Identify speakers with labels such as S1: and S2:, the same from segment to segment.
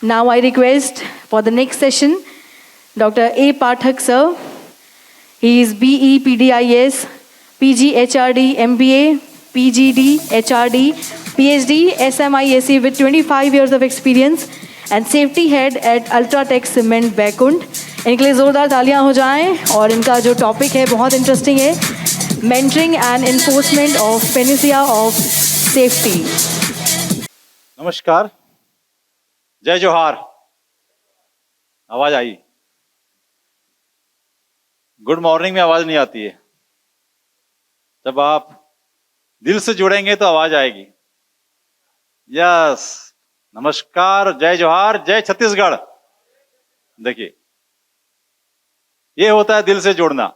S1: Now I request for the next session, Dr. A. Pathak sir. He is BE PDIS, PG HRD, MBA, PGD, HRD, PhD, SMISE with 25 years of experience and safety head at Ultratech Cement Baikund. इनके लिए जोरदार तालियां हो जाएं और इनका जो topic है बहुत इंटरेस्टिंग है, monitoring and enforcement of panacea of safety.
S2: नमस्कार, जय जोहार. आवाज आई? गुड मॉर्निंग में आवाज नहीं आती है. जब आप दिल से जुड़ेंगे तो आवाज आएगी. यस, नमस्कार, जय जोहार, जय छत्तीसगढ़. देखिए, ये होता है दिल से जुड़ना.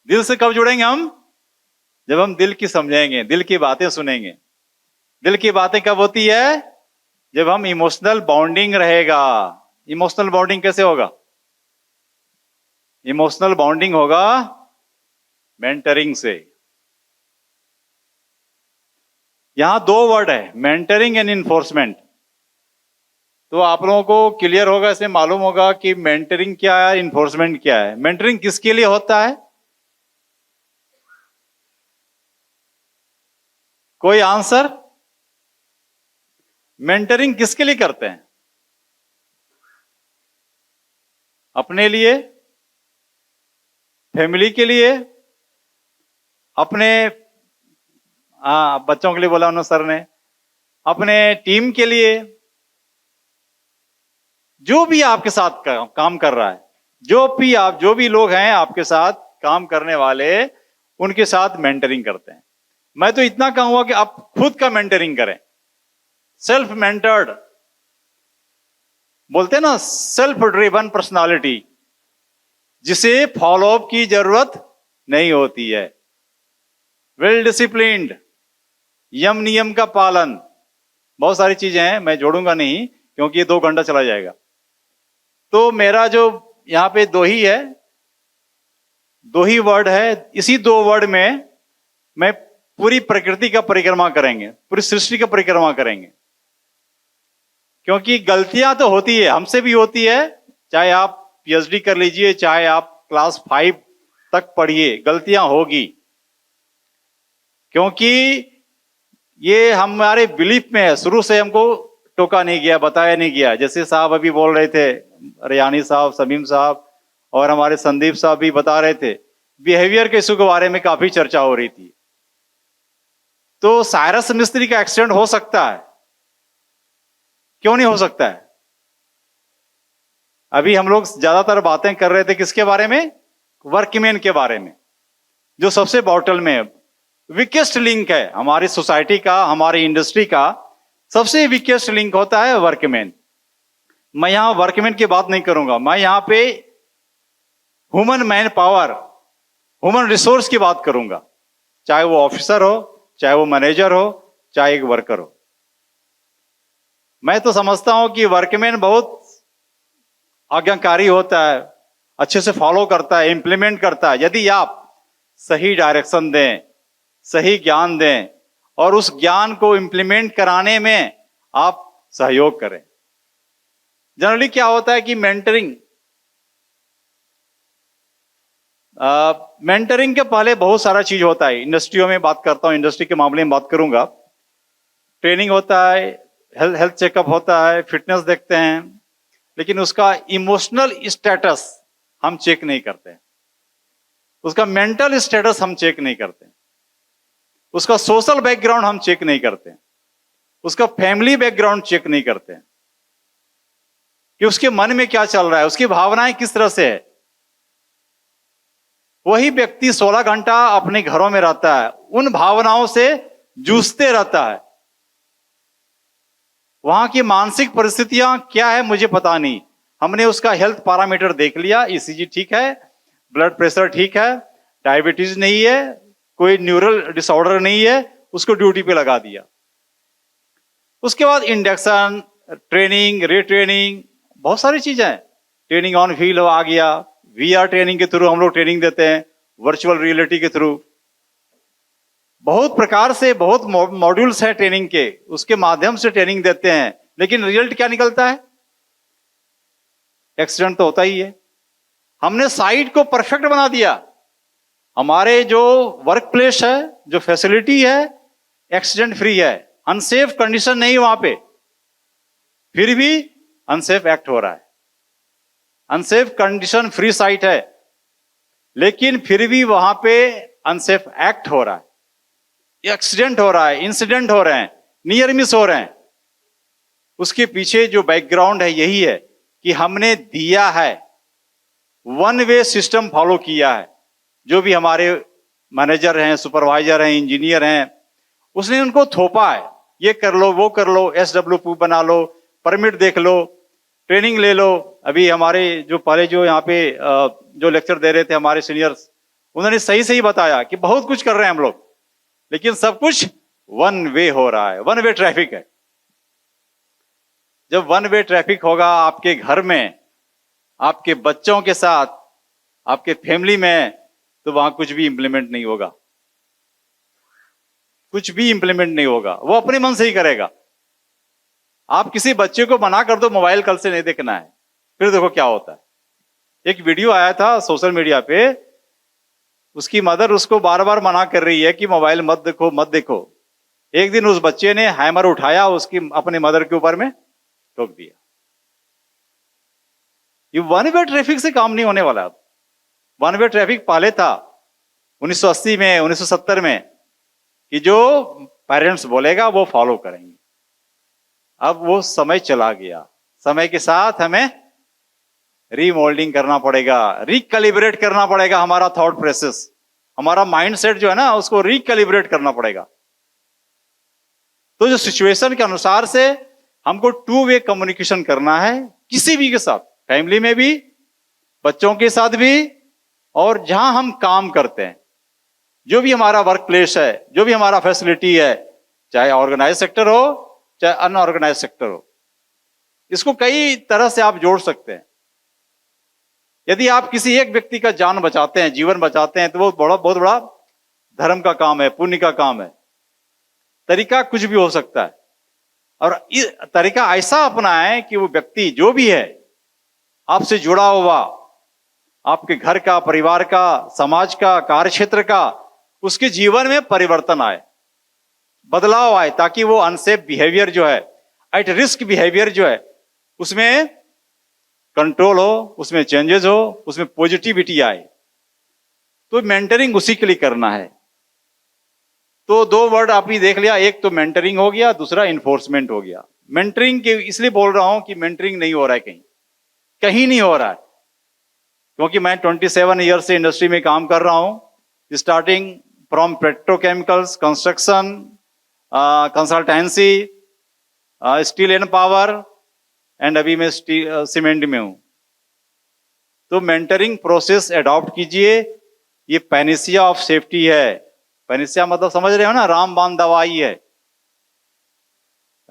S2: दिल से कब जुड़ेंगे हम? जब हम दिल की समझेंगे, दिल की बातें सुनेंगे. दिल की बातें कब होती है? जब हम इमोशनल बॉन्डिंग रहेगा. इमोशनल बॉन्डिंग कैसे होगा? इमोशनल बॉन्डिंग होगा मेंटरिंग से. यहां दो वर्ड है, मेंटरिंग एंड इन्फोर्समेंट. तो आप लोगों को क्लियर होगा, इसमें मालूम होगा कि मेंटरिंग क्या है, इन्फोर्समेंट क्या है. मेंटरिंग किसके लिए होता है? कोई आंसर? मेंटरिंग किसके लिए करते हैं? अपने लिए, फैमिली के लिए, अपने बच्चों के लिए बोला उन्होंने सर ने, अपने टीम के लिए, जो भी आपके साथ काम कर रहा है, जो भी लोग हैं आपके साथ काम करने वाले, उनके साथ मेंटरिंग करते हैं. मैं तो इतना कहूंगा कि आप खुद का मेंटरिंग करें. सेल्फ मेंटर्ड बोलते हैं ना, सेल्फ ड्रिवन पर्सनालिटी, जिसे फॉलोअप की जरूरत नहीं होती है. वेल डिसिप्लिन्ड, यम नियम का पालन, बहुत सारी चीजें हैं, मैं जोड़ूंगा नहीं क्योंकि ये 2 घंटा चला जाएगा. तो मेरा जो यहां पे दो ही वर्ड है. इसी 2 वर्ड में मैं पूरी प्रकृति का परिक्रमा करेंगे, पूरी सृष्टि का परिक्रमा करेंगे. क्योंकि गलतियां तो होती है, हमसे भी होती है. चाहे आप पीएचडी कर लीजिए, चाहे आप क्लास 5 तक पढ़िए, गलतियां होगी. क्योंकि ये हमारे बिलीफ में है, शुरू से हमको टोका नहीं गया, बताया नहीं गया. जैसे साहब अभी बोल रहे थे, रियानी साहब, समीम साहब और हमारे संदीप साहब भी बता रहे थे, बिहेवियर के इशू के बारे में काफी चर्चा हो रही थी. तो साइरस मिस्त्री का एक्सीडेंट हो सकता है, क्यों नहीं हो सकता है? अभी हम लोग ज्यादातर बातें कर रहे थे किसके बारे में? वर्कमैन के बारे में, जो सबसे बॉटल में वीकेस्ट लिंक है हमारी सोसाइटी का, हमारी इंडस्ट्री का. सबसे वीकेस्ट लिंक होता है वर्कमैन. मैं यहां वर्कमैन की बात नहीं करूंगा, मैं यहां पे human man power, human resource की बात करूंगा. चाहे वो ऑफिसर हो, चाहे वो मैनेजर हो, चाहे एक वर्कर हो. मैं तो समझता हूं कि वर्कमैन बहुत आज्ञाकारी होता है, अच्छे से फॉलो करता है, इंप्लीमेंट करता है. यदि आप सही डायरेक्शन दें, सही ज्ञान दें और उस ज्ञान को इंप्लीमेंट कराने में आप सहयोग करें. जनरली क्या होता है कि मेंटरिंग के पहले बहुत सारा चीज होता है. इंडस्ट्रियों में बात करता हूं, इंडस्ट्री के मामले में बात करूंगा. ट्रेनिंग होता है, हेल्थ चेकअप होता है, फिटनेस देखते हैं, लेकिन उसका इमोशनल स्टेटस हम चेक नहीं करते, उसका मेंटल स्टेटस हम चेक नहीं करते, उसका सोशल बैकग्राउंड हम चेक नहीं करते, उसका फैमिली बैकग्राउंड चेक नहीं करते कि उसके मन में क्या चल रहा है, उसकी भावनाएं किस तरह से है. वही व्यक्ति 16 घंटा अपने घरों में रहता है, उन भावनाओं से जूझते रहता है. वहां की मानसिक परिस्थितियां क्या है मुझे पता नहीं. हमने उसका हेल्थ पैरामीटर देख लिया, ईसीजी ठीक है, ब्लड प्रेशर ठीक है, डायबिटीज नहीं है, कोई न्यूरल डिसऑर्डर नहीं है, उसको ड्यूटी पे लगा दिया. उसके बाद इंडक्शन, ट्रेनिंग, रिट्रेनिंग, बहुत सारी चीजें हैं. ट्रेनिंग ऑन फील्ड आ गया, वीआर ट्रेनिंग के थ्रू हम लोग ट्रेनिंग देते हैं, वर्चुअल रियलिटी के थ्रू. बहुत प्रकार से बहुत मॉड्यूल्स हैं ट्रेनिंग के, उसके माध्यम से ट्रेनिंग देते हैं. लेकिन रिजल्ट क्या निकलता है? एक्सीडेंट तो होता ही है। हमने साइट को परफेक्ट बना दिया, हमारे जो वर्क प्लेस है, जो फैसिलिटी है, एक्सीडेंट फ्री है, अनसेफ कंडीशन नहीं वहां पे, फिर भी अनसेफ एक्ट हो रहा है। अनसेफ कंडीशन फ्री साइट है, लेकिन फिर भी वहां पे अनसेफ एक्ट हो रहा है, एक्सीडेंट हो रहा है, इंसिडेंट हो रहे हैं, नियर मिस हो रहे हैं। उसके पीछे जो बैकग्राउंड है यही है कि हमने दिया है, वन वे सिस्टम फॉलो किया है। जो भी हमारे मैनेजर हैं, सुपरवाइजर हैं, इंजीनियर हैं, उसने उनको थोपा है, ये कर लो, वो कर लो, SWP बना लो, परमिट देख लो, ट्रेनिंग ले लो। अभी हमारे जो पहले जो यहाँ पे जो लेक्चर दे रहे थे हमारे सीनियर्स, उन्होंने सही सही बताया कि बहुत कुछ कर रहे हैं हम लोग, लेकिन सब कुछ वन वे हो रहा है, वन वे ट्रैफिक है। जब वन वे ट्रैफिक होगा आपके घर में, आपके बच्चों के साथ, आपके फैमिली में, तो वहां कुछ भी इंप्लीमेंट नहीं होगा, कुछ भी इंप्लीमेंट नहीं होगा, वो अपने मन से ही करेगा। आप किसी बच्चे को मना कर दो मोबाइल कल से नहीं देखना है, फिर देखो क्या होता है। एक वीडियो आया था सोशल मीडिया पे, उसकी मदर उसको बार बार मना कर रही है कि मोबाइल मत देखो, मत देखो। एक दिन उस बच्चे ने हैमर उठाया, उसकी अपने मदर के ऊपर में ठोक दिया। ये वन वे ट्रैफिक से काम नहीं होने वाला। वन वे ट्रैफिक पहले था 1980 में, 1970 में, कि जो पेरेंट्स बोलेगा वो फॉलो करेंगे। अब वो समय चला गया, समय के साथ हमें रीमोल्डिंग करना पड़ेगा, रिकैलिब्रेट करना पड़ेगा हमारा थॉट प्रोसेस, हमारा माइंडसेट जो है ना, उसको रिकैलिब्रेट करना पड़ेगा। तो जो सिचुएशन के अनुसार से हमको टू वे कम्युनिकेशन करना है, किसी भी के साथ, फैमिली में भी, बच्चों के साथ भी, और जहां हम काम करते हैं, जो भी हमारा वर्क प्लेस है, जो भी हमारा फैसिलिटी है, चाहे ऑर्गेनाइज सेक्टर हो चाहे अनऑर्गेनाइज सेक्टर हो, इसको कई तरह से आप जोड़ सकते हैं। यदि आप किसी एक व्यक्ति का जान बचाते हैं, जीवन बचाते हैं, तो वो बहुत बड़ा धर्म का काम है, पुण्य का काम है। तरीका कुछ भी हो सकता है, और इस तरीका ऐसा अपनाएं कि वो व्यक्ति जो भी है आपसे जुड़ा हुआ, आपके घर का, परिवार का, समाज का, कार्य क्षेत्र का, उसके जीवन में परिवर्तन आए, बदलाव आए, ताकि वो अनसेफ बिहेवियर जो है, एट रिस्क बिहेवियर जो है, उसमें कंट्रोल हो, उसमें चेंजेस हो, उसमें पॉजिटिविटी आए। तो मेंटरिंग उसी के लिए करना है। तो दो वर्ड आप ही देख लिया, एक तो मेंटरिंग हो गया, दूसरा इन्फोर्समेंट हो गया। मेंटरिंग के इसलिए बोल रहा हूं कि मेंटरिंग नहीं हो रहा है, कहीं कहीं नहीं हो रहा है, क्योंकि मैं 27 ईयर से इंडस्ट्री में काम कर रहा हूं, starting from petrochemicals, construction, consultancy, steel and power, and अभी मैं सीमेंट में हूं। तो मेंटरिंग प्रोसेस अडॉप्ट कीजिए। ये पैनिसिया ऑफ सेफ्टी है। पैनिसिया मतलब समझ रहे हो ना, रामबाण दवाई है,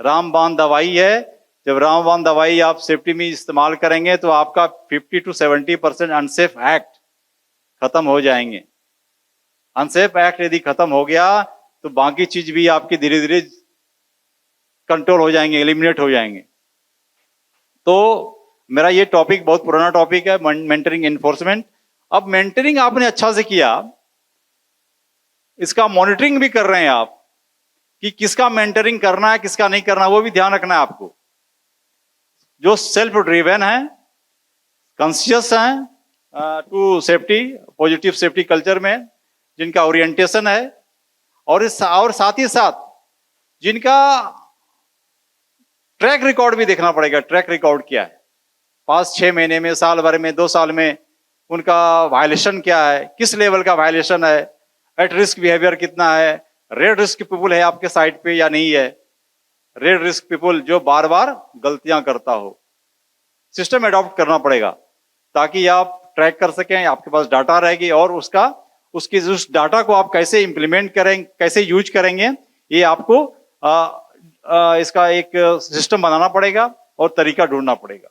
S2: रामबाण दवाई है। जब रामबाण दवाई आप सेफ्टी में इस्तेमाल करेंगे तो आपका 50 to 70% अनसेफ एक्ट खत्म हो जाएंगे। अनसेफ एक्ट यदि खत्म हो गया तो बाकी चीज भी आपकी धीरे धीरे कंट्रोल हो जाएंगे, एलिमिनेट हो जाएंगे। तो मेरा ये टॉपिक बहुत पुराना टॉपिक है, मेंटरिंग एनफोर्समेंट। अब मेंटरिंग आपने अच्छा से किया, इसका मॉनिटरिंग भी कर रहे हैं आप कि किसका मेंटरिंग करना है, किसका नहीं करना, वो भी ध्यान रखना है आपको। जो सेल्फ ड्रिवन है, कॉन्शियस हैं to safety, positive safety culture में जिनका ओरिएंटेशन है, और साथ ही साथ जिनका ट्रैक रिकॉर्ड भी देखना पड़ेगा। ट्रैक रिकॉर्ड क्या है, पास 6 महीने में, साल भर में, 2 साल में उनका वायलेशन क्या है, किस लेवल का वायलेशन है, एट रिस्क बिहेवियर कितना है, रेड रिस्क पीपुल है आपके साइड पे या नहीं है, रेड रिस्क पीपुल जो बार बार गलतियां करता हो। सिस्टम अडॉप्ट करना पड़ेगा ताकि आप ट्रैक कर सकें, आपके पास डाटा रहेगी, और उसकी उस डाटा को आप कैसे इंप्लीमेंट करेंगे, कैसे यूज करेंगे, ये आपको इसका एक सिस्टम बनाना पड़ेगा और तरीका ढूंढना पड़ेगा।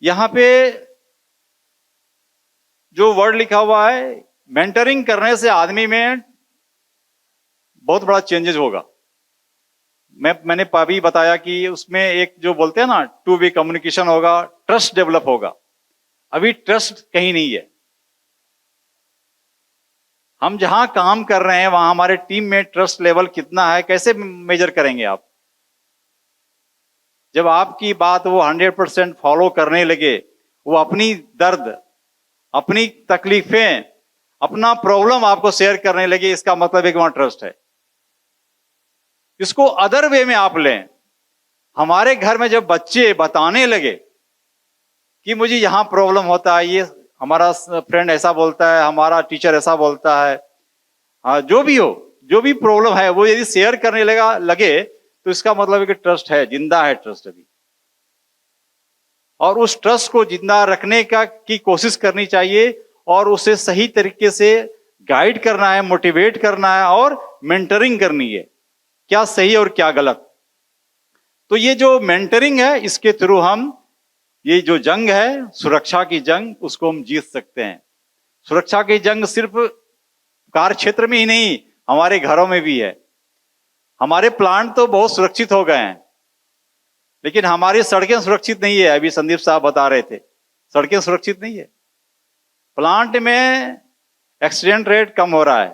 S2: यहां पे जो वर्ड लिखा हुआ है, मेंटरिंग करने से आदमी में बहुत बड़ा चेंजेस होगा। मैंने अभी बताया कि उसमें एक जो बोलते हैं ना, टू वे कम्युनिकेशन होगा, ट्रस्ट डेवलप होगा। अभी ट्रस्ट कहीं नहीं है। हम जहां काम कर रहे हैं वहां हमारे टीम में ट्रस्ट लेवल कितना है, कैसे मेजर करेंगे आप? जब आपकी बात वो 100% फॉलो करने लगे, वो अपनी दर्द, अपनी तकलीफें, अपना प्रॉब्लम आपको शेयर करने लगे, इसका मतलब है कि वहां ट्रस्ट है। इसको अदर वे में आप लें। हमारे घर में जब बच्चे बताने लगे कि मुझे यहां प्रॉब्लम होता है, ये हमारा फ्रेंड ऐसा बोलता है, हमारा टीचर ऐसा बोलता है, हाँ जो भी हो, जो भी प्रॉब्लम है वो यदि शेयर करने लगे तो इसका मतलब है कि ट्रस्ट है, जिंदा है ट्रस्ट अभी। और उस ट्रस्ट को जिंदा रखने की कोशिश करनी चाहिए और उसे सही तरीके से गाइड करना है, मोटिवेट करना है और मेंटरिंग करनी है, क्या सही और क्या गलत। तो ये जो मेंटरिंग है, इसके थ्रू हम ये जो जंग है, सुरक्षा की जंग, उसको हम जीत सकते हैं। सुरक्षा की जंग सिर्फ कार्य क्षेत्र में ही नहीं, हमारे घरों में भी है। हमारे प्लांट तो बहुत सुरक्षित हो गए हैं, लेकिन हमारी सड़कें सुरक्षित नहीं है। अभी संदीप साहब बता रहे थे, सड़कें सुरक्षित नहीं है। प्लांट में एक्सीडेंट रेट कम हो रहा है,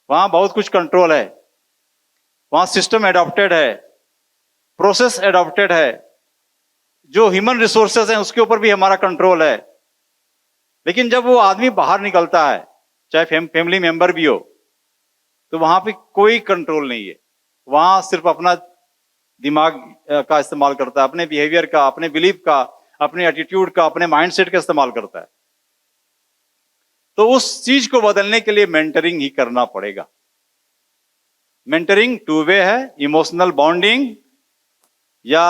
S2: वहां बहुत कुछ कंट्रोल है, वहां सिस्टम एडॉप्टेड है, प्रोसेस एडॉप्टेड है, जो ह्यूमन रिसोर्सेज हैं उसके ऊपर भी हमारा कंट्रोल है। लेकिन जब वो आदमी बाहर निकलता है, चाहे फैमिली मेंबर भी हो, तो वहां पे कोई कंट्रोल नहीं है। वहां सिर्फ अपना दिमाग का इस्तेमाल करता है, अपने बिहेवियर का, अपने बिलीफ का, अपने एटीट्यूड का, अपने माइंडसेट का इस्तेमाल करता है। तो उस चीज को बदलने के लिए मेंटरिंग ही करना पड़ेगा। मेंटरिंग टू वे है, इमोशनल बॉन्डिंग या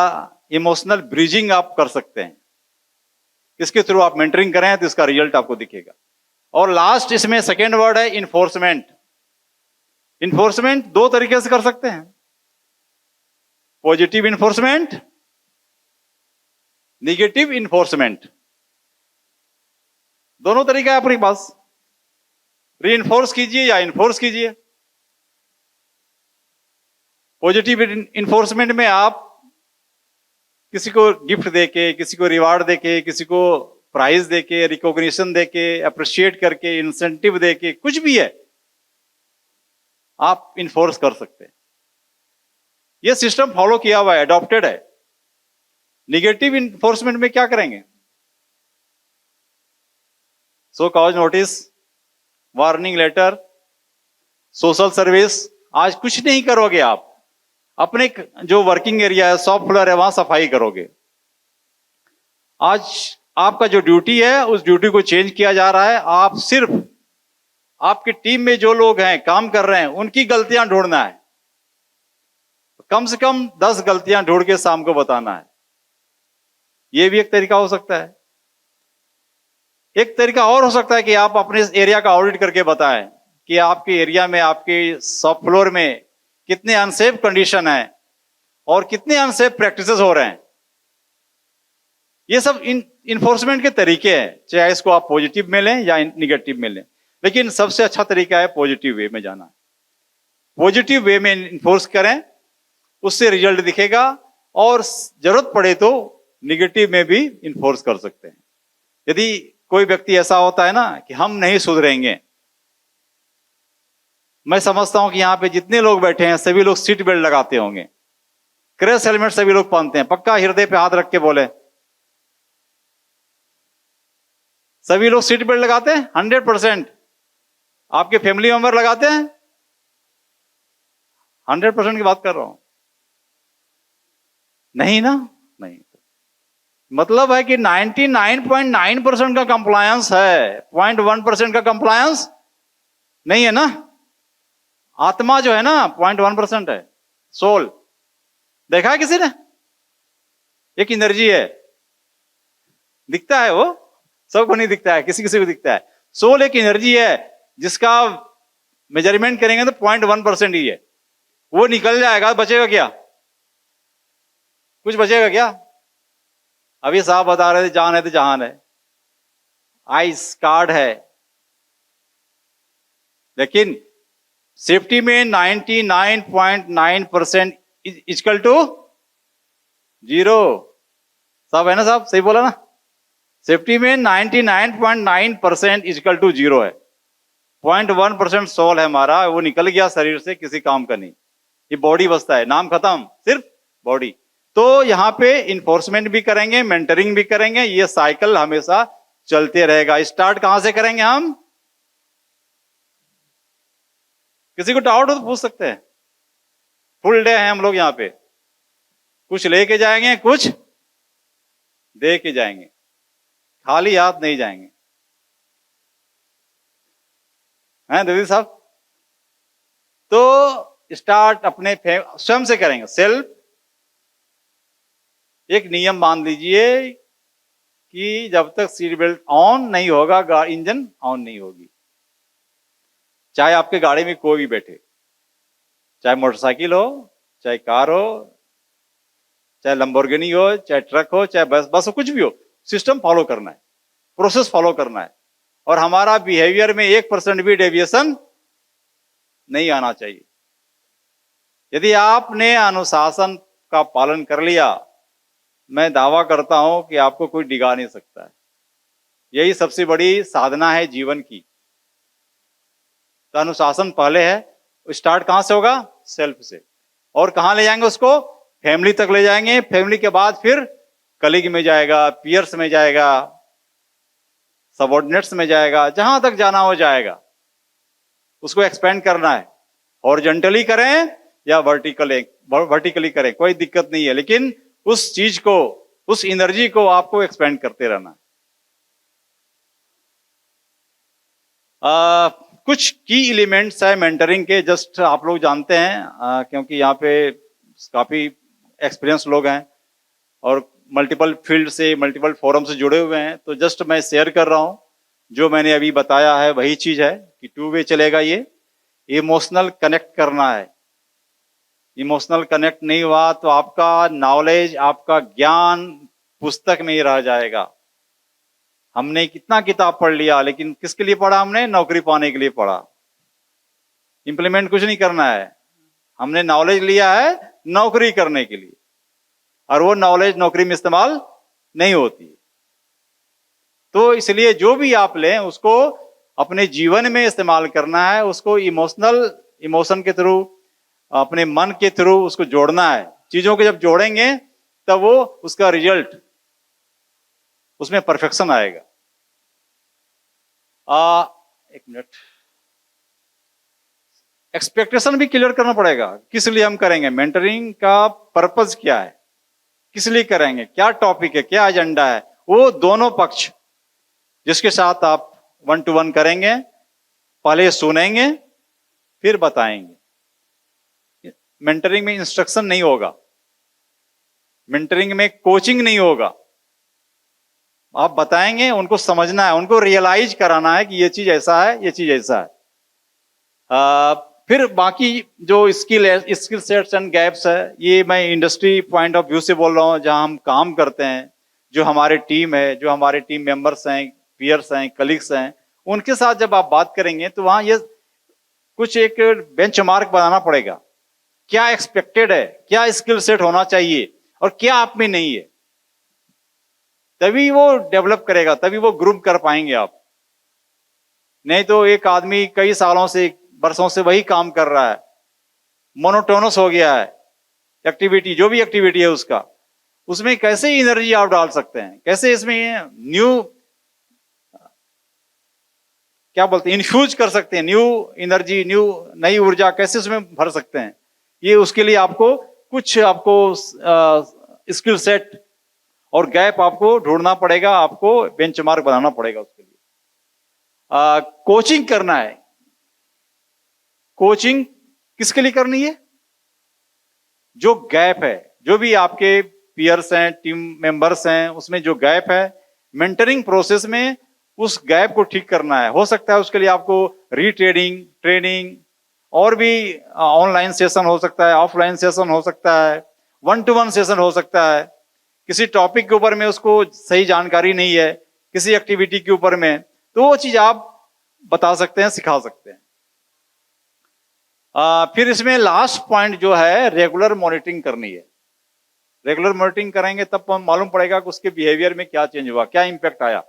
S2: इमोशनल ब्रिजिंग आप कर सकते हैं। इसके थ्रू आप मेंटरिंग करें तो इसका रिजल्ट आपको दिखेगा। और लास्ट इसमें सेकेंड वर्ड है इन्फोर्समेंट। इन्फोर्समेंट दो तरीके से कर सकते हैं, पॉजिटिव इन्फोर्समेंट, निगेटिव इन्फोर्समेंट, दोनों तरीका है अपने पास। रीइंफोर्स कीजिए या इन्फोर्स कीजिए। पॉजिटिव इन्फोर्समेंट में आप किसी को गिफ्ट देके, किसी को रिवार्ड देके, किसी को प्राइज देके, रिकॉग्निशन देके, अप्रिशिएट करके, इंसेंटिव देके, कुछ भी है आप इन्फोर्स कर सकते हैं। यह सिस्टम फॉलो किया हुआ है, अडॉप्टेड है। निगेटिव इन्फोर्समेंट में क्या करेंगे? Show cause notice, warning letter, social service. आज कुछ नहीं करोगे आप, अपने जो वर्किंग एरिया है, शॉप फ्लोर है, वहां सफाई करोगे। आज आपका जो ड्यूटी है उस ड्यूटी को चेंज किया जा रहा है। आप सिर्फ आपकी टीम में जो लोग हैं, काम कर रहे हैं, उनकी गलतियां ढूंढना है। कम से कम 10 गलतियां ढूंढ के शाम को बताना है। यह भी एक तरीका हो सकता है। एक तरीका और हो सकता है कि आप अपने एरिया का ऑडिट करके बताएं कि आपके एरिया में, आपके शॉप फ्लोर में कितने अनसेफ कंडीशन है और कितने अनसेफ प्रैक्टिसेस हो रहे हैं। ये सब इन्फोर्समेंट के तरीके हैं, चाहे इसको आप पॉजिटिव में लें या निगेटिव में लें, लेकिन सबसे अच्छा तरीका है पॉजिटिव वे में जाना। पॉजिटिव वे में इन्फोर्स करें, उससे रिजल्ट दिखेगा। और जरूरत पड़े तो निगेटिव में भी इन्फोर्स कर सकते हैं। यदि कोई व्यक्ति ऐसा होता है ना कि हम नहीं सुधरेंगे, मैं समझता हूं कि यहां पे जितने लोग बैठे हैं सभी लोग सीट बेल्ट लगाते होंगे, क्रैश हेलमेट सभी लोग पहनते हैं। पक्का हृदय पे हाथ रख के बोले, सभी लोग सीट बेल्ट लगाते हैं? 100%। आपके फैमिली मेंबर लगाते हैं? 100% की बात कर रहा हूं। नहीं ना? नहीं। मतलब है कि 99.9% का कंप्लायंस है, 0.1% का कंप्लायंस नहीं है ना। आत्मा जो है ना 0.1% है, सोल। देखा है किसी ने? एक एनर्जी है, दिखता है, वो सबको नहीं दिखता है, किसी किसी को दिखता है। सोल एक एनर्जी है जिसका मेजरमेंट करेंगे तो 0.1% ही है। वो निकल जाएगा, बचेगा क्या? कुछ बचेगा क्या? अभी साहब बता रहे थे जान है तो जहान है, आइस कार्ड है, लेकिन सेफ्टी में 99.9% इक्वल टू 0। सब है ना साहब, सही बोला ना? सेफ्टी में 99.9% इक्वल टू 0 है। 0.1% सोल है हमारा, वो निकल गया शरीर से, किसी काम का नहीं। ये बॉडी बसता है, नाम खत्म, सिर्फ बॉडी। तो यहाँ पे इन्फोर्समेंट भी करेंगे, मेंटरिंग भी करेंगे, ये साइकिल हमेशा चलते रहेगा। स्टार्ट कहां से करेंगे हम? किसी को डाउट हो तो पूछ सकते हैं। फुल डे है हम लोग यहाँ पे, कुछ लेके जाएंगे, कुछ दे के जाएंगे, खाली हाथ नहीं जाएंगे, हैं दीदी साहब? तो स्टार्ट अपने स्वयं से करेंगे। सेल्फ एक नियम मान लीजिए कि जब तक सीट बेल्ट ऑन नहीं होगा, इंजन ऑन नहीं होगी। चाहे आपके गाड़ी में कोई भी बैठे, चाहे मोटरसाइकिल हो, चाहे कार हो, चाहे लंबोर्गिनी हो, चाहे ट्रक हो, चाहे बस हो, कुछ भी हो, सिस्टम फॉलो करना है, प्रोसेस फॉलो करना है। और हमारा बिहेवियर में 1% भी डेविएशन नहीं आना चाहिए। यदि आपने अनुशासन का पालन कर लिया, मैं दावा करता हूं कि आपको कोई डिगा नहीं सकता है। यही सबसे बड़ी साधना है जीवन की। तो अनुशासन पहले है। स्टार्ट कहां से होगा? सेल्फ से। और कहां ले जाएंगे उसको? फैमिली तक ले जाएंगे। फैमिली के बाद फिर कलीग में जाएगा, पियर्स में जाएगा, सबऑर्डिनेट्स में जाएगा, जहां तक जाना हो जाएगा। उसको एक्सपेंड करना है। हॉरिजॉन्टली करें या वर्टिकली करें, कोई दिक्कत नहीं है, लेकिन उस चीज को, उस एनर्जी को आपको एक्सपेंड करते रहना है। कुछ की एलिमेंट्स है मेंटरिंग के, जस्ट आप लोग जानते हैं, क्योंकि यहाँ पे काफी एक्सपीरियंस लोग हैं और मल्टीपल फील्ड से, मल्टीपल फोरम से जुड़े हुए हैं। तो जस्ट मैं शेयर कर रहा हूं, जो मैंने अभी बताया है वही चीज है कि 2 वे चलेगा। ये इमोशनल कनेक्ट करना है। इमोशनल कनेक्ट नहीं हुआ तो आपका नॉलेज, आपका ज्ञान पुस्तक में ही रह जाएगा। हमने कितना किताब पढ़ लिया, लेकिन किसके लिए पढ़ा? हमने नौकरी पाने के लिए पढ़ा। इंप्लीमेंट कुछ नहीं करना है। हमने नॉलेज लिया है नौकरी करने के लिए, और वो नॉलेज नौकरी में इस्तेमाल नहीं होती। तो इसलिए जो भी आप लें उसको अपने जीवन में इस्तेमाल करना है। उसको इमोशन के थ्रू, अपने मन के थ्रू उसको जोड़ना है। चीजों को जब जोड़ेंगे तब वो उसका रिजल्ट, उसमें परफेक्शन आएगा। एक मिनट, एक्सपेक्टेशन भी क्लियर करना पड़ेगा। किस लिए हम करेंगे? मेंटरिंग का पर्पस क्या है, किस लिए करेंगे, क्या टॉपिक है, क्या एजेंडा है, वो दोनों पक्ष जिसके साथ आप 1 to 1 करेंगे, पहले सुनेंगे फिर बताएंगे। मेंटरिंग में इंस्ट्रक्शन नहीं होगा, मेंटरिंग में कोचिंग नहीं होगा। आप बताएंगे, उनको समझना है, उनको रियलाइज कराना है कि ये चीज ऐसा है, ये चीज ऐसा है। फिर बाकी जो स्किल सेट्स एंड गैप्स है, ये मैं इंडस्ट्री पॉइंट ऑफ व्यू से बोल रहा हूँ, जहां हम काम करते हैं, जो हमारे टीम है, जो हमारे टीम मेंबर्स हैं, पीयर्स हैं, कलीग्स हैं, उनके साथ जब आप बात करेंगे तो वहां ये कुछ एक बेंचमार्क बनाना पड़ेगा। क्या एक्सपेक्टेड है, क्या स्किल सेट होना चाहिए और क्या आप में नहीं है, तभी वो डेवलप करेगा, तभी वो ग्रूम कर पाएंगे आप। नहीं तो एक आदमी कई सालों से, बरसों से वही काम कर रहा है, मोनोटोनस हो गया है एक्टिविटी, जो भी एक्टिविटी है उसका, उसमें कैसे एनर्जी आप डाल सकते हैं, कैसे इसमें न्यू, क्या बोलते हैं, इन्फ्यूज कर सकते हैं, न्यू एनर्जी, नई ऊर्जा कैसे उसमें भर सकते हैं। ये उसके लिए आपको कुछ स्किल सेट और गैप आपको ढूंढना पड़ेगा, आपको बेंचमार्क बनाना पड़ेगा उसके लिए। कोचिंग करना है। कोचिंग किसके लिए करनी है? जो गैप है, जो भी आपके पीयर्स हैं, टीम मेंबर्स हैं, उसमें जो गैप है, मेंटरिंग प्रोसेस में उस गैप को ठीक करना है। हो सकता है उसके लिए आपको रीट्रेनिंग, ट्रेनिंग, और भी ऑनलाइन सेशन हो सकता है, ऑफलाइन सेशन हो सकता है, 1 to 1 सेशन हो सकता है। किसी टॉपिक के ऊपर में उसको सही जानकारी नहीं है, किसी एक्टिविटी के ऊपर में, तो वो चीज आप बता सकते हैं, सिखा सकते हैं। फिर इसमें लास्ट पॉइंट जो है, रेगुलर मॉनिटरिंग करनी है। रेगुलर मॉनिटरिंग करेंगे तब मालूम पड़ेगा कि उसके बिहेवियर में क्या चेंज हुआ, क्या इंपैक्ट आया।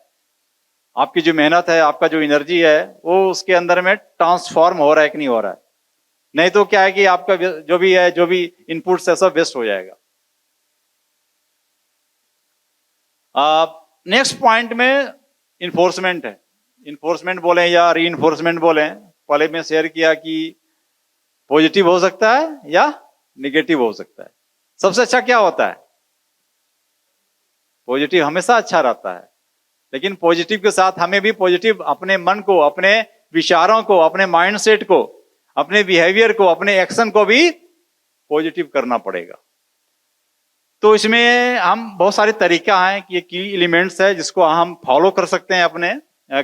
S2: आपकी जो मेहनत है, आपका जो एनर्जी है, वो उसके अंदर में ट्रांसफॉर्म हो रहा है कि नहीं हो रहा है। नहीं तो क्या है कि आपका जो भी है, जो भी इनपुट्स है, सब वेस्ट हो जाएगा। नेक्स्ट पॉइंट में इन्फोर्समेंट है। इन्फोर्समेंट बोले या री इन्फोर्समेंट बोले, पहले में शेयर किया कि पॉजिटिव हो सकता है या निगेटिव हो सकता है। सबसे अच्छा क्या होता है? पॉजिटिव हमेशा अच्छा रहता है, लेकिन पॉजिटिव के साथ हमें भी पॉजिटिव अपने मन को, अपने विचारों को, अपने माइंडसेट को, अपने बिहेवियर को, अपने एक्शन को भी पॉजिटिव करना पड़ेगा। तो इसमें हम बहुत सारे तरीका हैं कि ये की एलिमेंट्स है जिसको हम फॉलो कर सकते हैं अपने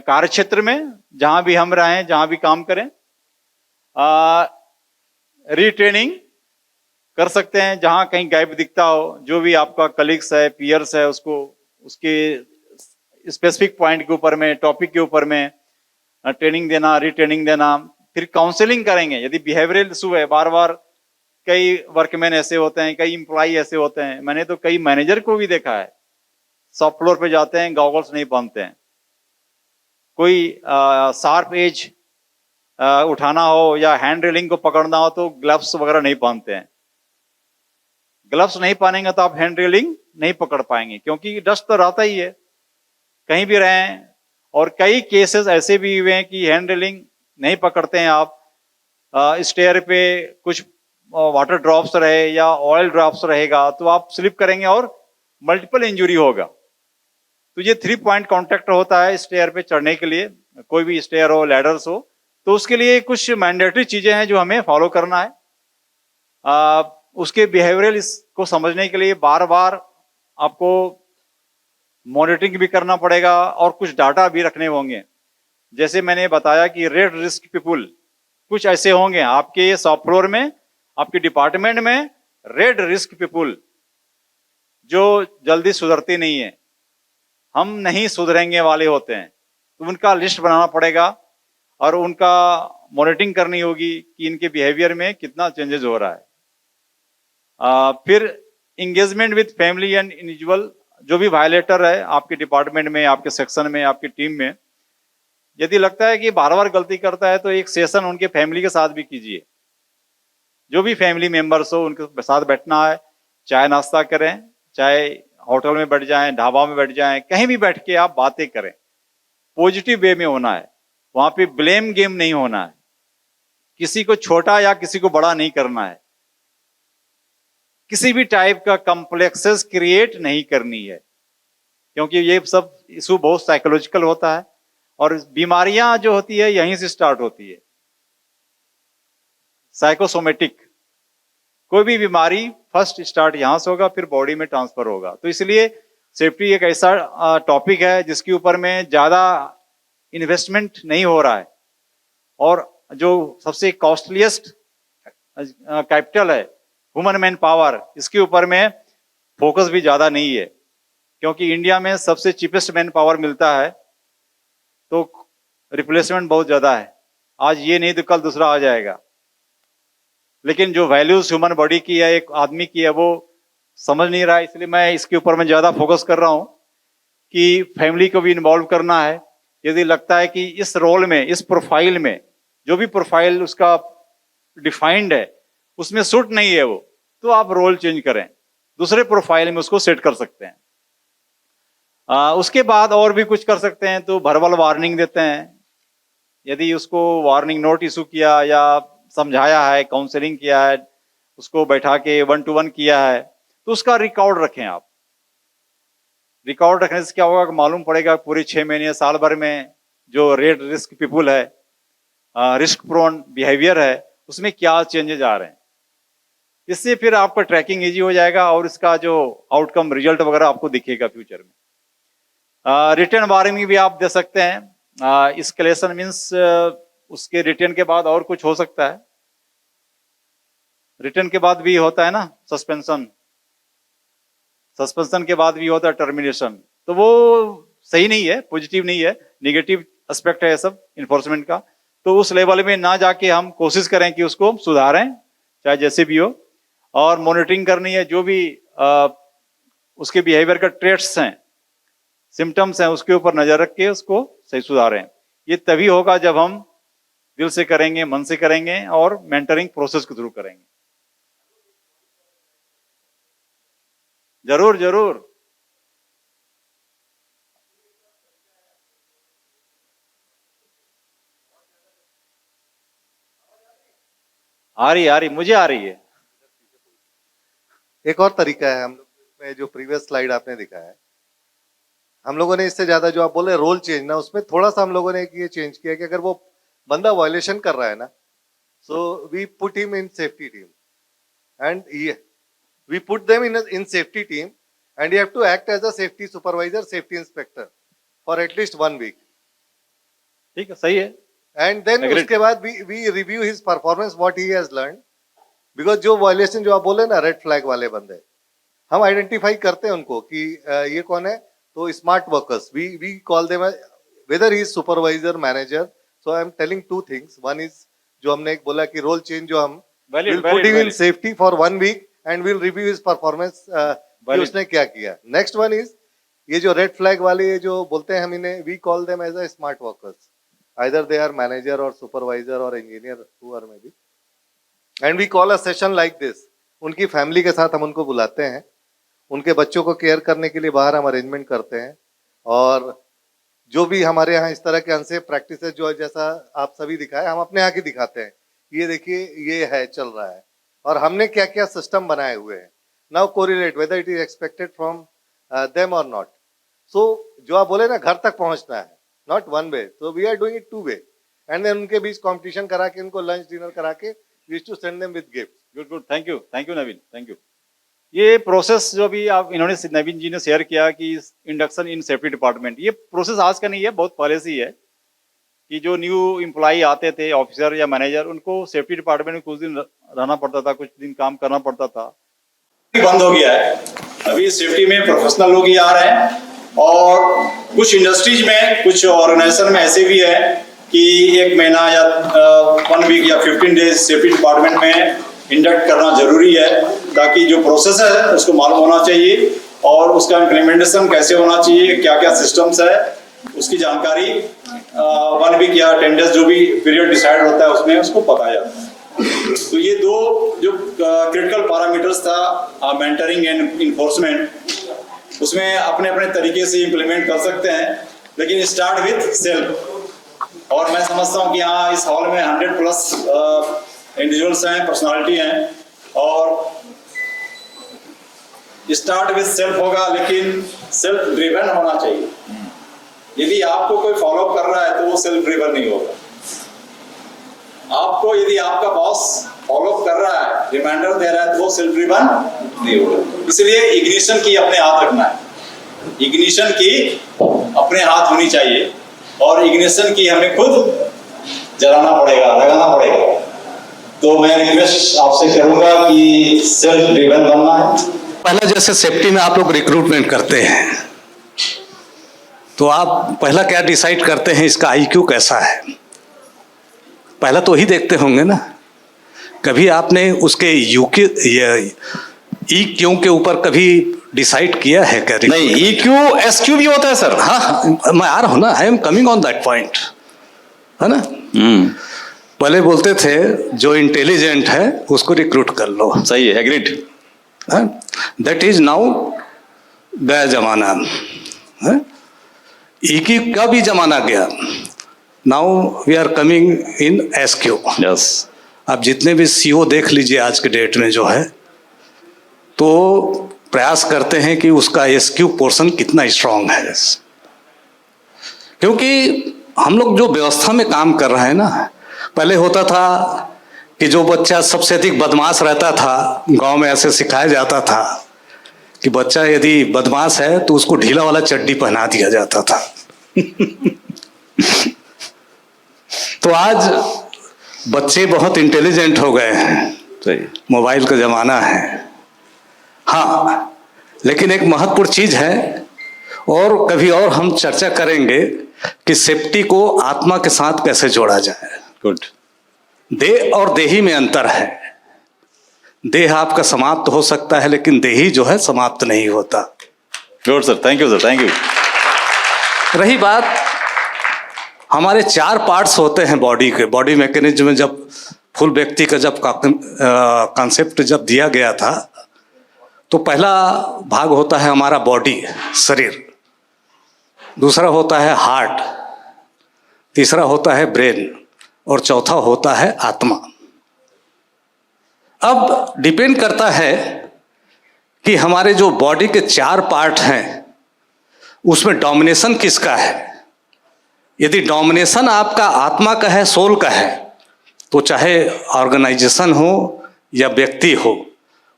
S2: कार्य क्षेत्र में, जहां भी हम रहें, जहां भी काम करें। रीट्रेनिंग कर सकते हैं जहां कहीं गैप दिखता हो। जो भी आपका कलीग्स है, पीयर्स है, उसको उसके स्पेसिफिक पॉइंट के ऊपर में, टॉपिक के ऊपर में ट्रेनिंग देना, रीट्रेनिंग देना। फिर काउंसलिंग करेंगे। यदि बिहेवियरल इशू है, बार बार कई वर्कमैन ऐसे होते हैं, कई इंप्लॉई ऐसे होते हैं, मैंने तो कई मैनेजर को भी देखा है, शॉप फ्लोर पे जाते हैं, गॉगल्स नहीं पहनते हैं। कोई शार्प एज उठाना हो या हैंड रेलिंग को पकड़ना हो तो ग्लव्स वगैरह नहीं पहनते हैं। ग्लव्स नहीं पहनेंगे तो आप हैंड रेलिंग नहीं पकड़ पाएंगे, क्योंकि डस्ट तो रहता ही है कहीं भी रहें। और कई केसेस ऐसे भी हुए हैं कि हैंड रेलिंग नहीं पकड़ते हैं आप, स्टेयर पे कुछ वाटर ड्रॉप्स रहे या ऑयल ड्रॉप्स रहेगा तो आप स्लिप करेंगे और मल्टीपल इंजुरी होगा। तो ये 3 पॉइंट कॉन्टेक्ट होता है स्टेयर पे चढ़ने के लिए, कोई भी स्टेयर हो, लैडर्स हो, तो उसके लिए कुछ मैंडेटरी चीजें हैं जो हमें फॉलो करना है। उसके बिहेवियरल को समझने के लिए बार बार आपको मॉनिटरिंग भी करना पड़ेगा और कुछ डाटा भी रखने होंगे। जैसे मैंने बताया कि रेड रिस्क पीपुल कुछ ऐसे होंगे आपके शॉप फ्लोर में, आपके डिपार्टमेंट में, रेड रिस्क पीपुल जो जल्दी सुधरती नहीं है, हम नहीं सुधरेंगे वाले होते हैं। तो उनका लिस्ट बनाना पड़ेगा और उनका मॉनिटरिंग करनी होगी कि इनके बिहेवियर में कितना चेंजेस हो रहा है। फिर engagement with family and individual, जो भी वायलेटर है आपके डिपार्टमेंट में, आपके सेक्शन में, आपकी टीम में, यदि लगता है कि बार बार गलती करता है तो एक सेशन उनके फैमिली के साथ भी कीजिए। जो भी फैमिली मेंबर्स हो उनके साथ बैठना है, चाय नाश्ता करें, चाहे होटल में बैठ जाएं, ढाबा में बैठ जाएं, कहीं भी बैठ के आप बातें करें। पॉजिटिव वे में होना है, वहां पे ब्लेम गेम नहीं होना है, किसी को छोटा या किसी को बड़ा नहीं करना है, किसी भी टाइप का कॉम्प्लेक्सेस क्रिएट नहीं करनी है, क्योंकि ये सब इशू बहुत साइकोलॉजिकल होता है और बीमारियां जो होती है यहीं से स्टार्ट होती है। साइकोसोमेटिक कोई भी बीमारी फर्स्ट स्टार्ट यहां से होगा, फिर बॉडी में ट्रांसफर होगा। तो इसलिए सेफ्टी एक ऐसा टॉपिक है जिसके ऊपर में ज्यादा इन्वेस्टमेंट नहीं हो रहा है, और जो सबसे कॉस्टलीस्ट कैपिटल है ह्यूमन मैन पावर, इसके ऊपर में फोकस भी ज्यादा नहीं है, क्योंकि इंडिया में सबसे चीपेस्ट मैन पावर मिलता है तो रिप्लेसमेंट बहुत ज्यादा है। आज ये नहीं तो कल दूसरा आ जाएगा, लेकिन जो वैल्यूज ह्यूमन बॉडी की है, एक आदमी की है, वो समझ नहीं रहा है। इसलिए मैं इसके ऊपर में ज्यादा फोकस कर रहा हूं कि फैमिली को भी इन्वॉल्व करना है। यदि लगता है कि इस रोल में, इस प्रोफाइल में, जो भी प्रोफाइल उसका डिफाइंड है उसमें सूट नहीं है वो, तो आप रोल चेंज करें, दूसरे प्रोफाइल में उसको सेट कर सकते हैं। उसके बाद और भी कुछ कर सकते हैं, तो वर्बल वार्निंग देते हैं। यदि उसको वार्निंग नोट इशू किया या समझाया है, काउंसलिंग किया है, उसको बैठा के 1 to 1 किया है, तो उसका रिकॉर्ड रखें आप। रिकॉर्ड रखने से क्या होगा कि मालूम पड़ेगा पूरे 6 महीने, साल भर में जो रेड रिस्क पीपुल है, रिस्क प्रोन बिहेवियर है, उसमें क्या चेंजेस आ रहे हैं। इससे फिर आपका ट्रैकिंग इजी हो जाएगा और इसका जो आउटकम रिजल्ट वगैरह आपको दिखेगा फ्यूचर में। रिटर्न वार्निंग भी आप दे सकते हैं। एस्केलेशन मीन्स उसके रिटर्न के बाद और कुछ हो सकता है। रिटर्न के बाद भी होता है ना सस्पेंशन, सस्पेंशन के बाद भी होता है टर्मिनेशन। तो वो सही नहीं है, पॉजिटिव नहीं है, निगेटिव एस्पेक्ट है ये सब इन्फोर्समेंट का। तो उस लेवल में ना जाके हम कोशिश करें कि उसको सुधारें, चाहे जैसे भी हो। और मॉनिटरिंग करनी है, जो भी उसके बिहेवियर का ट्रेट्स हैं, सिम्टम्स हैं, उसके ऊपर नजर रख के उसको सही सुधारें। ये तभी होगा जब हम दिल से करेंगे, मन से करेंगे और मेंटरिंग प्रोसेस के थ्रू करेंगे। जरूर जरूर। आ रही, मुझे आ रही है।
S3: एक और तरीका है हम लोग में, जो प्रीवियस स्लाइड आपने दिखाया है, हम लोगों ने इससे ज्यादा जो आप बोल रहे रोल चेंज ना, उसमें थोड़ा सा हम लोगों ने ये चेंज किया कि अगर वो बंदा वायलेशन कर रहा है ना, so we put him in safety team and we put them in safety team and you have to act as a safety supervisor, safety inspector for at least 1 week.
S2: ठीक है, सही है।
S3: एंड देन उसके बाद we review his performance, what he has learn, because जो violation जो आप बोले ना, रेड फ्लैग वाले बंदे, हम आइडेंटिफाई करते हैं उनको कि ये कौन है। तो smart workers we call them, whether he is supervisor, manager. So I am telling 2 things. One is जो हमने एक बोला कि रोल चेंज, जो हम will put him in safety for 1 week and will review his performance कि उसने क्या किया। नेक्स्ट वन इज ये जो रेड फ्लैग वाले जो बोलते हैं हम इन्हें, we call them as a smart workers, either they are manager or supervisor or engineer, whoever may be, and we call a session like this। उनकी फैमिली के साथ हम उनको बुलाते हैं, उनके बच्चों को केयर करने के लिए बाहर हम अरेंजमेंट करते हैं, और जो भी हमारे यहाँ इस तरह के अनसेफ प्रैक्टिसेस जो जैसा आप सभी दिखाए, हम अपने यहाँ की दिखाते हैं। ये देखिए, ये है, चल रहा है, और हमने क्या क्या सिस्टम बनाए हुए हैं। Now correlate whether it is expected from them और नॉट। सो जो आप बोले ना, घर तक पहुंचना है, not 1 way, so we are doing it 2 way, and then उनके बीच कंपटीशन करा के, उनको लंच डिनर करा के, we used to send them with gifts।
S2: Good, thank you Naveen, thank you. ये प्रोसेस जो भी आप इन्होंने नवीन जी ने शेयर किया कि इंडक्शन इन सेफ्टी डिपार्टमेंट, ये प्रोसेस आज का नहीं है, बहुत पहले से ही है कि जो न्यू एम्प्लॉई आते थे, ऑफिसर या मैनेजर, उनको सेफ्टी डिपार्टमेंट में कुछ दिन रहना पड़ता था, कुछ दिन काम करना पड़ता था। बंद हो गया है, अभी सेफ्टी में प्रोफेशनल लोग ही आ रहे हैं। और कुछ इंडस्ट्रीज में, कुछ ऑर्गेनाइजेशन में ऐसे भी है कि 1 महीना या 1 वीक या 15 डेज सेफ्टी डिपार्टमेंट में इंडक्ट करना जरूरी है, ताकि जो प्रोसेस है उसको मालूम होना चाहिए और उसका इम्प्लीमेंटेशन कैसे होना चाहिए, क्या क्या सिस्टम्स है, उसकी जानकारी 1 वीक या 10 डेज जो भी पीरियड डिसाइड होता है उसमें उसको पता जाता है। तो ये 2 जो क्रिटिकल पैरामीटर्स था, मेंटरिंग एंड इन्फोर्समेंट, उसमें अपने अपने तरीके से इम्प्लीमेंट कर सकते हैं, लेकिन स्टार्ट विथ सेल्फ। और मैं समझता हूँ कि यहाँ इस हॉल में 100+ इंडिविजुअल्स हैं, पर्सनालिटी हैं, और स्टार्ट विथ सेल्फ होगा, लेकिन सेल्फ ड्रिवन होना चाहिए। यदि आपको कोई फॉलो कर रहा है तो वो सेल्फ ड्रिवन नहीं होगा। आपको यदि आपका बॉस फॉलो कर रहा है, रिमाइंडर दे रहा है, तो वो सेल्फ ड्रिवन नहीं होगा। इसलिए इग्निशन की अपने हाथ रखना है, इग्निशन की अपने हाथ होनी चाहिए, और इग्निशन की हमें खुद जलाना पड़ेगा, लगाना पड़ेगा। तो मैं रिक्वेस्ट आपसे करूंगा कि सेल्फ ड्रिवन बनना है।
S4: पहला जैसे सेफ्टी में आप लोग रिक्रूटमेंट करते हैं, तो आप पहला क्या डिसाइड करते हैं, इसका IQ कैसा है? पहला तो ही देखते होंगे ना। कभी आपने उसके EQ के ऊपर कभी डिसाइड किया है क्या?
S5: नहीं, EQ SQ भी होता है सर।
S4: हाँ, मैं आ रहा हूं ना, I am coming on that point, है ना। पहले बोलते थे जो इंटेलिजेंट है उसको रिक्रूट कर लो।
S5: सही है, एग्रीड।
S4: दैट इज नाउ गया जमाना। EQ का भी जमाना गया। Now we are coming in SQ।
S5: Yes.
S4: अब जितने भी CO देख लीजिए आज के डेट में जो है, तो प्रयास करते हैं कि उसका SQ पोर्शन कितना स्ट्रांग है। क्योंकि हम लोग जो व्यवस्था में काम कर रहे हैं ना, पहले होता था कि जो बच्चा सबसे अधिक बदमाश रहता था, गांव में ऐसे सिखाया जाता था कि बच्चा यदि बदमाश है तो उसको ढीला वाला चड्डी पहना दिया जाता था। तो आज बच्चे बहुत इंटेलिजेंट हो गए हैं,
S5: सही।
S4: मोबाइल का जमाना है। हाँ, लेकिन एक महत्वपूर्ण चीज है, और कभी और हम चर्चा करेंगे कि सेफ्टी को आत्मा के साथ कैसे जोड़ा जाए।
S2: गुड।
S4: देह और देही में अंतर है। देह आपका समाप्त हो सकता है, लेकिन देही जो है समाप्त नहीं होता।
S2: Good sir, thank you sir, thank you.
S4: रही बात, हमारे 4 पार्ट्स होते हैं बॉडी के। बॉडी मैकेनिज्म में जब फुल व्यक्ति का जब कॉन्सेप्ट जब दिया गया था, तो पहला भाग होता है हमारा बॉडी, शरीर। दूसरा होता है हार्ट, तीसरा होता है ब्रेन, और चौथा होता है आत्मा। अब डिपेंड करता है कि हमारे जो बॉडी के 4 पार्ट हैं उसमें डोमिनेशन किसका है। यदि डोमिनेशन आपका आत्मा का है, सोल का है, तो चाहे ऑर्गेनाइजेशन हो या व्यक्ति हो,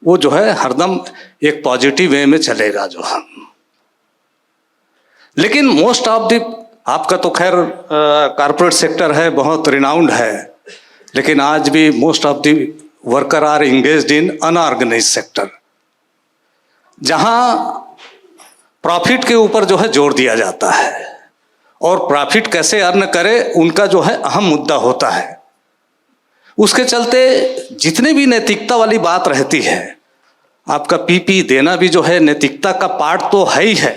S4: वो जो है हरदम एक पॉजिटिव वे में चलेगा जो है। लेकिन मोस्ट ऑफ द, आपका तो खैर कॉर्पोरेट सेक्टर है, बहुत रिनाउंड है, लेकिन आज भी most of the worker are engaged in unorganized sector, जहां प्रॉफिट के ऊपर जो है जोर दिया जाता है और प्रॉफिट कैसे अर्न करे उनका जो है अहम मुद्दा होता है। उसके चलते जितने भी नैतिकता वाली बात रहती है, आपका पीपी देना भी जो है नैतिकता का पार्ट तो है ही है।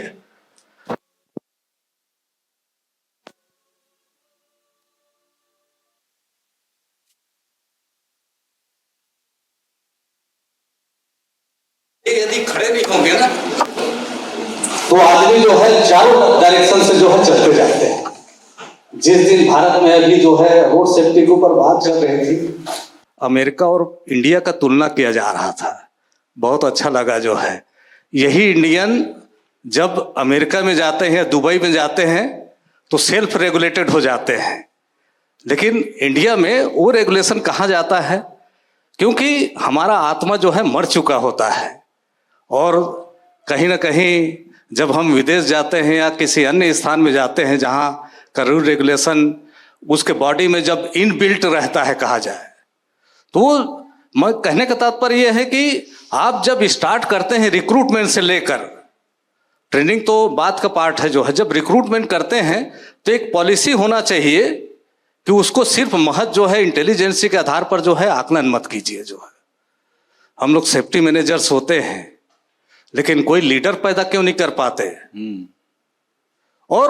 S4: यदि खड़े नहीं होंगे ना, तो आदमी जो है चारों डायरेक्शन से जो है चलते जाते हैं। जिस दिन भारत में अभी जो है रोड सेफ्टी के ऊपर बात चल रही थी, अमेरिका और इंडिया का तुलना किया जा रहा था, बहुत अच्छा लगा जो है। यही इंडियन जब अमेरिका में जाते हैं, दुबई में जाते हैं, तो सेल्फ रेगुलेटेड हो जाते हैं, लेकिन इंडिया में वो रेगुलेशन कहाँ जाता है, क्योंकि हमारा आत्मा जो है मर चुका होता है। और कहीं ना कहीं जब हम विदेश जाते हैं या किसी अन्य स्थान में जाते हैं जहाँ का रूल रेगुलेशन उसके बॉडी में जब इनबिल्ट रहता है कहा जाए, तो मैं कहने का तात्पर्य यह है कि आप जब स्टार्ट करते हैं रिक्रूटमेंट से लेकर, ट्रेनिंग तो बात का पार्ट है जो है, जब रिक्रूटमेंट करते हैं तो एक पॉलिसी होना चाहिए कि उसको सिर्फ महज जो है इंटेलिजेंसी के आधार पर जो है आकलन मत कीजिए। जो है हम लोग सेफ्टी मैनेजर्स होते हैं, लेकिन कोई लीडर पैदा क्यों नहीं कर पाते। और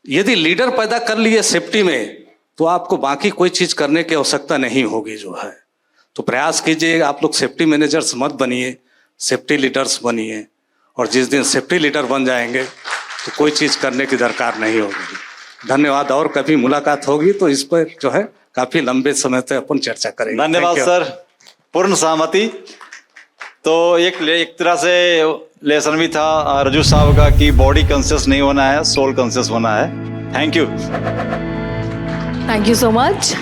S4: यदि लीडर पैदा कर लिए सेफ्टी में, तो आपको बाकी कोई चीज करने की आवश्यकता नहीं होगी जो है। तो प्रयास कीजिए आप लोग सेफ्टी मैनेजर्स मत बनिए, सेफ्टी लीडर्स बनिए, और जिस दिन सेफ्टी लीडर बन जाएंगे तो कोई चीज करने की दरकार नहीं होगी। धन्यवाद। और कभी मुलाकात होगी तो इस पर जो है काफी लंबे समय तक अपन चर्चा करेंगे।
S2: धन्यवाद सर, पूर्ण सहमति। तो एक तरह से लेसन भी था रजू साहब का कि बॉडी कॉन्शियस नहीं होना है, सोल कॉन्शियस होना है। Thank you.
S1: Thank you so much.